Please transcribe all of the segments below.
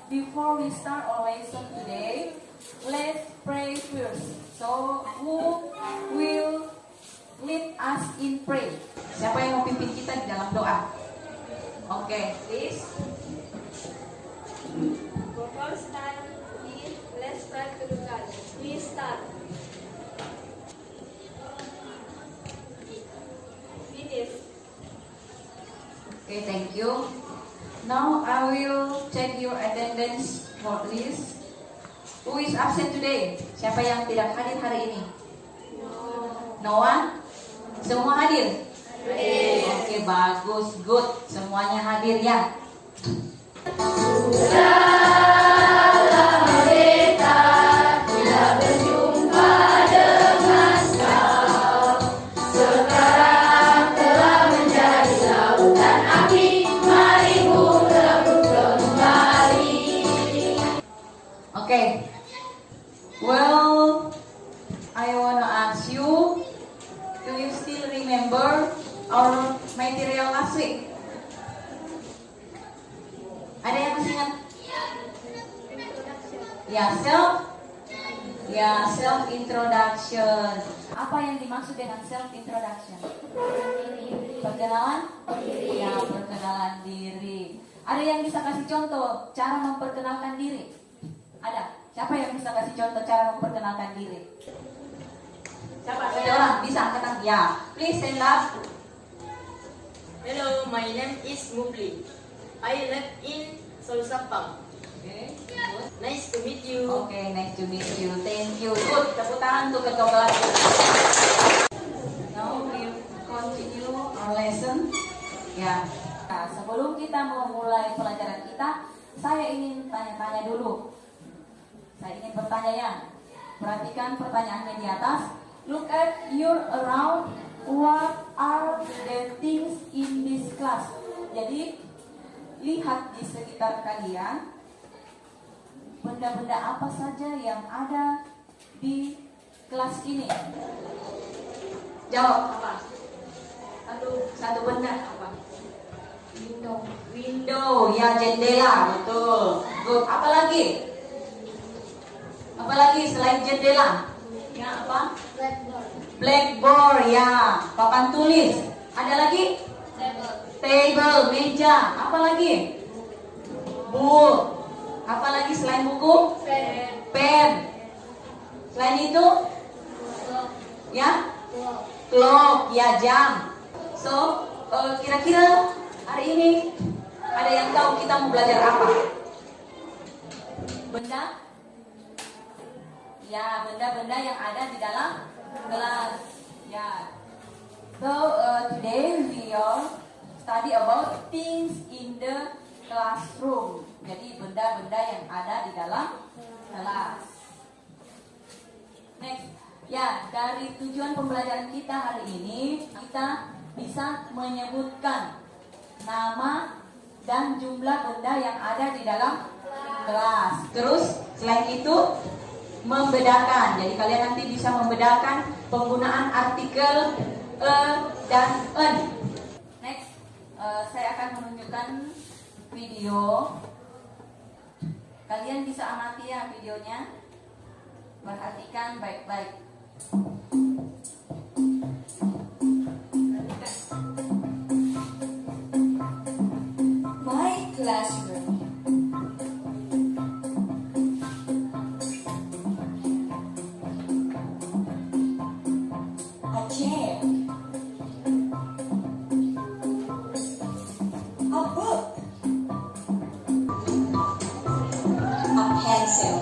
before we start our lesson today, let's pray first. So, who will lead us in pray? Siapa yang mau pimpin kita di dalam doa? Oke, please. Before start, let's pray to God. We start. Finish. Okay, thank you. Now I will check your attendance for this. Who is absent today? Siapa yang tidak hadir hari ini? No one? Semua hadir? Oke, bagus, good. Semuanya hadir ya. Okay. Well, I wanna ask you, do you still remember our material last week? Ada yang masih ingat? Self introduction. Apa yang dimaksud dengan self introduction? Perkenalan? Ya, perkenalan diri. Ada yang bisa kasih contoh cara memperkenalkan diri? Ada? Siapa yang bisa kasih contoh cara memperkenalkan diri? Siapa? Ada orang bisa angkat? Ya, please stand up. Hello, my name is Mufli. I live in Solsapang. Okay. Nice to meet you. Okay, nice to meet you. Thank you. Good. Tepuk tangan untuk ketua kelas. Now we continue our lesson. Ya. Nah, sebelum kita memulai pelajaran kita, saya ingin tanya-tanya dulu. Saya ingin bertanya ya. Perhatikan pertanyaannya di atas. Look at your around. What are the things in this class? Jadi, lihat di sekitar kalian. Benda-benda apa saja yang ada di kelas ini? Jawab apa? Satu benda apa? Window, ya, jendela, betul. Good. Apa lagi? Apalagi selain jendela? Ya, apa? Blackboard, ya. Papan tulis. Ada lagi? Table, meja. Apa lagi? Book. Apa lagi selain buku? Pen. Selain itu? Ya? Clock, ya, jam. So, kira-kira hari ini ada yang tahu kita mau belajar apa? Benda? Ya, benda-benda yang ada di dalam kelas. Ya. So, today we will study about things in the classroom. Jadi benda-benda yang ada di dalam kelas. Next. Ya, dari tujuan pembelajaran kita hari ini, kita bisa menyebutkan nama dan jumlah benda yang ada di dalam kelas. Terus, selain itu, membedakan. Jadi kalian nanti bisa membedakan penggunaan artikel dan en. Next, saya akan menunjukkan video. Kalian bisa amati ya videonya. Perhatikan baik-baik. My classroom. A chair. A book. A pencil.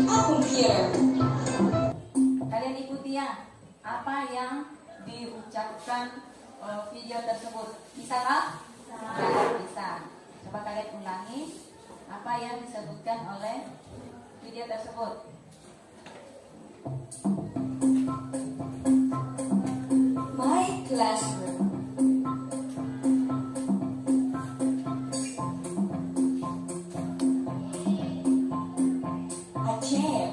A computer. Kalian ikuti ya apa yang diucapkan video tersebut. Bisa nggak? Bisa. Coba kalian ulangi apa yang disebutkan oleh video tersebut. My classroom. A chair.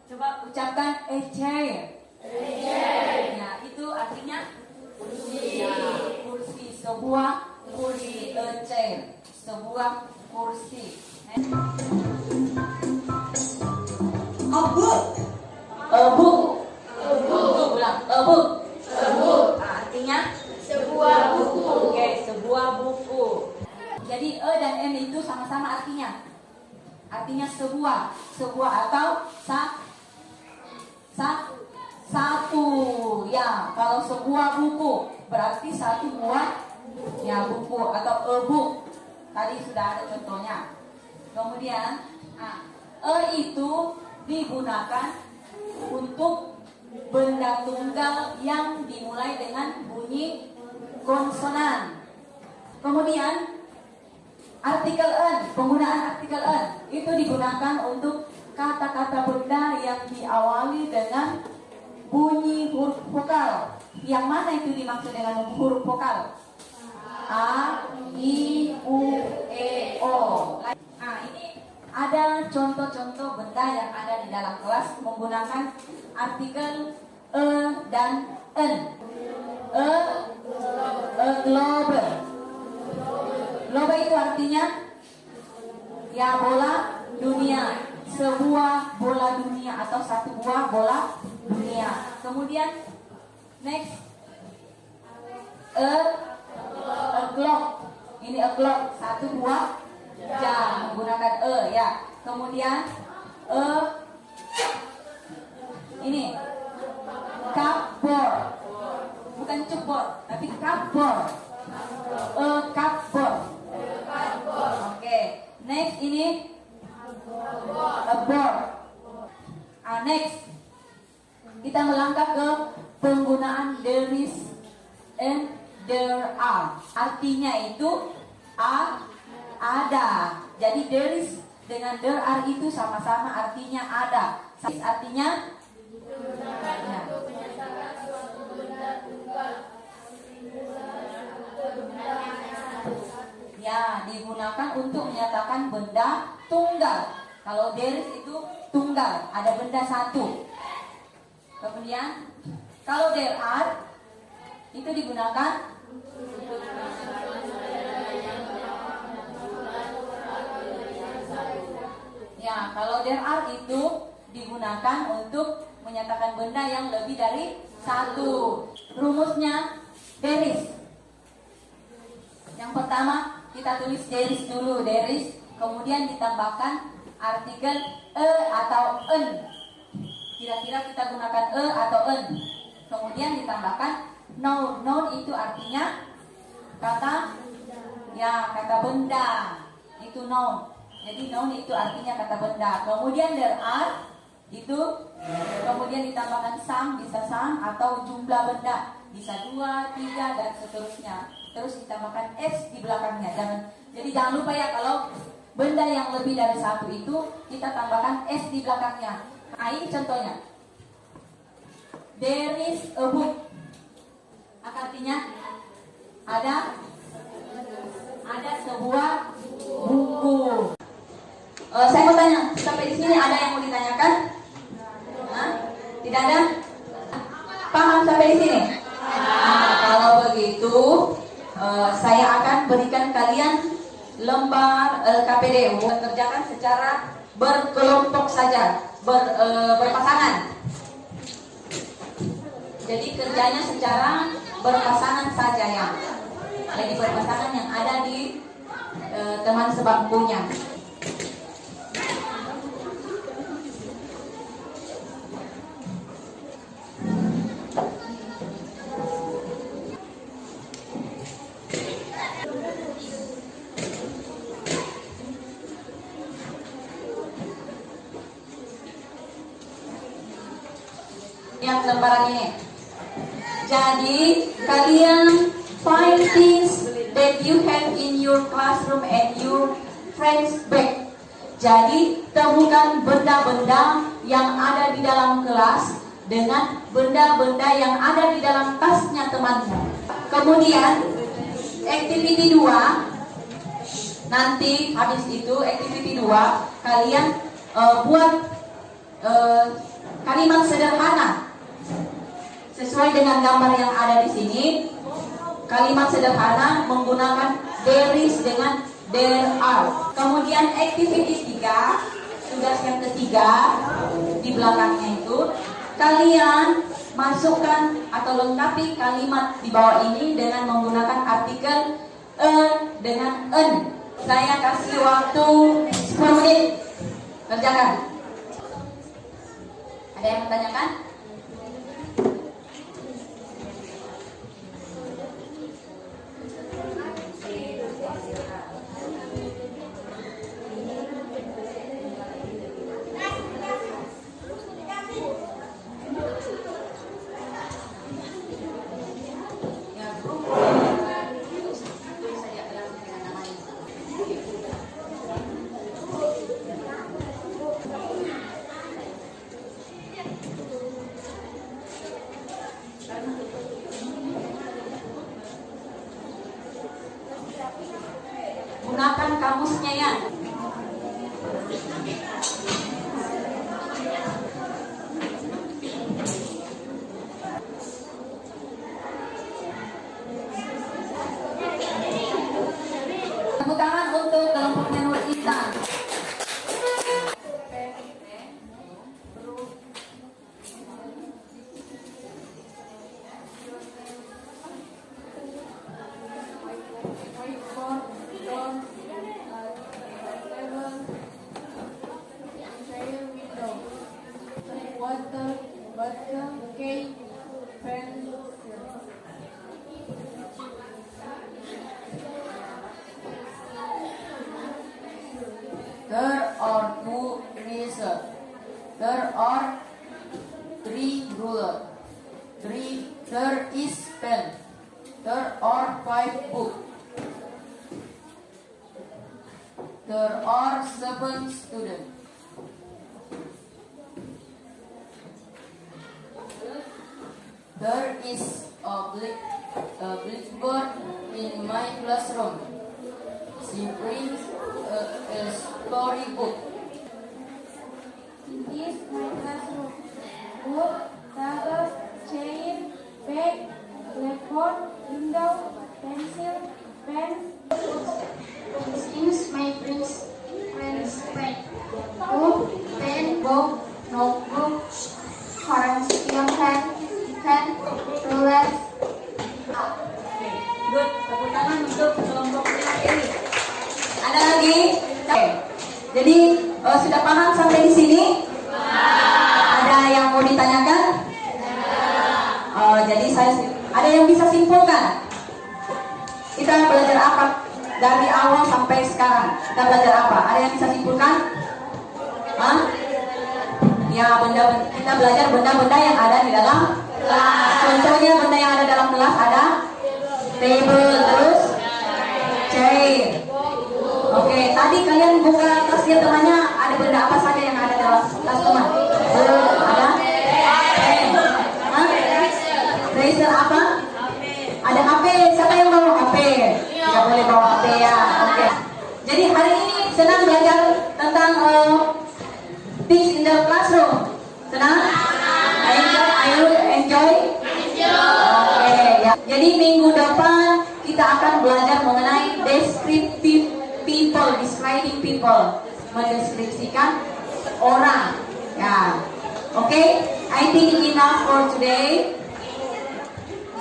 Coba ucapkan a chair. Ya, itu artinya kursi. Ya, kursi, sebuah kursi. A book. Artinya Sebuah buku. oke, sebuah buku. Jadi e dan m itu sama-sama artinya. Artinya sebuah, atau satu. Ya, kalau sebuah buku berarti satu buah ya buku atau a book. Tadi sudah ada contohnya. Kemudian e itu digunakan untuk benda tunggal yang dimulai dengan bunyi konsonan. Kemudian artikel en, penggunaan artikel en itu digunakan untuk kata-kata benda yang diawali dengan bunyi huruf vokal. Yang mana itu dimaksud dengan huruf vokal? A, I, U, E, O. Ini ada contoh-contoh benda yang ada di dalam kelas menggunakan artikel e dan en. Globe. Globe itu artinya ya bola dunia, sebuah bola dunia atau satu buah bola dunia. Kemudian next a clock. Ini a clock, satu buah jam menggunakan ya. Kemudian ini cupboard, bukan cupboard tapi cupboard. Cupboard. Oke. Next ini a board. Next kita melangkah ke penggunaan there is and there are. Artinya itu ada. Jadi there is dengan there are itu sama-sama artinya ada. Artinya ya digunakan untuk menyatakan benda tunggal. Kalau there is itu tunggal, ada benda satu. Kemudian kalau there are itu digunakan ya, kalau there are itu digunakan untuk menyatakan benda yang lebih dari satu. Rumusnya there is. Yang pertama kita tulis there is dulu, there is, kemudian ditambahkan artikel e atau en. Kira-kira kita gunakan e atau en. Kemudian ditambahkan noun. Noun itu artinya kata benda. Itu noun. Jadi noun itu artinya kata benda. Kemudian there are itu kemudian ditambahkan some, bisa some atau jumlah benda, bisa 2, 3 dan seterusnya. Terus ditambahkan s di belakangnya. Jadi jangan lupa ya, kalau benda yang lebih dari satu itu kita tambahkan s di belakangnya. Ini contohnya. There is a book. Artinya ada sebuah buku. Saya mau tanya, sampai di sini ada yang mau ditanyakan? Tidak ada? Paham sampai di sini? Kalau begitu, saya akan berikan kalian lembar LKPD. Kerjakan secara berkelompok saja, berpasangan. Jadi kerjanya secara berpasangan saja ya. Lagi berpasangan yang ada di teman sebangkunya. Yang lembaran ini. Jadi kalian find things that you have in your classroom and your friends bag. Jadi temukan benda-benda yang ada di dalam kelas dengan benda-benda yang ada di dalam tasnya temanmu. Kemudian activity 2, nanti habis itu activity 2 kalian buat kalimat sederhana sesuai dengan gambar yang ada di sini. Kalimat sederhana menggunakan there is dengan there are. Kemudian activity 3, tugas yang ketiga di belakangnya itu kalian masukkan atau lengkapi kalimat di bawah ini dengan menggunakan artikel dengan en. Saya kasih waktu 10 menit. Kerjakan. Ada yang bertanyakan? Gunakan kamusnya ya. Tepuk tangan untuk kelompoknya Nur Intan. There are 2 razors. There are 3 rulers. There is pen. There are 5 books. There are 7 students. There is a blackboard in my classroom. She brings a storybook. This is my classroom. Book, tables, chair, bed, blackboard, window, pencil, pen. This is my friend's pen. Book, pen, book, notebook, correction pen, ruler. Good. Tepuk tangan untuk kelompoknya ini. Ada lagi? Oke. Jadi sudah paham sampai di sini? Ada yang mau ditanyakan? Jadi ada yang bisa simpulkan? Kita belajar apa dari awal sampai sekarang? Kita belajar apa? Ada yang bisa simpulkan? Hah? Ya, kita belajar benda-benda yang ada di dalam kelas. Contohnya benda yang ada dalam kelas ada table, terus chair. Oke, tadi kalian buka tasnya temannya, ada benda apa saja yang ada dalam tas teman? Ada pen. Razer apa? Ada HP. Siapa yang bawa HP? Tidak boleh bawa HP ya. Oke. Jadi hari ini senang belajar tentang things in the classroom. Senang? Are you enjoy? Oke, ya. Jadi minggu depan kita akan belajar mengenai descriptive people, describing people, mendeskripsikan orang. Ya, oke. I think enough for today.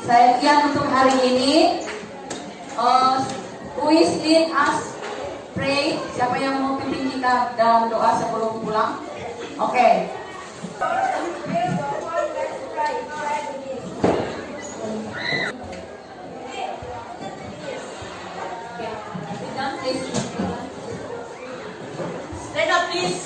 Sekian untuk hari ini. Who is lead us pray? Siapa yang mau pimpin kita dalam doa sebelum pulang? Oke. Stand up, please.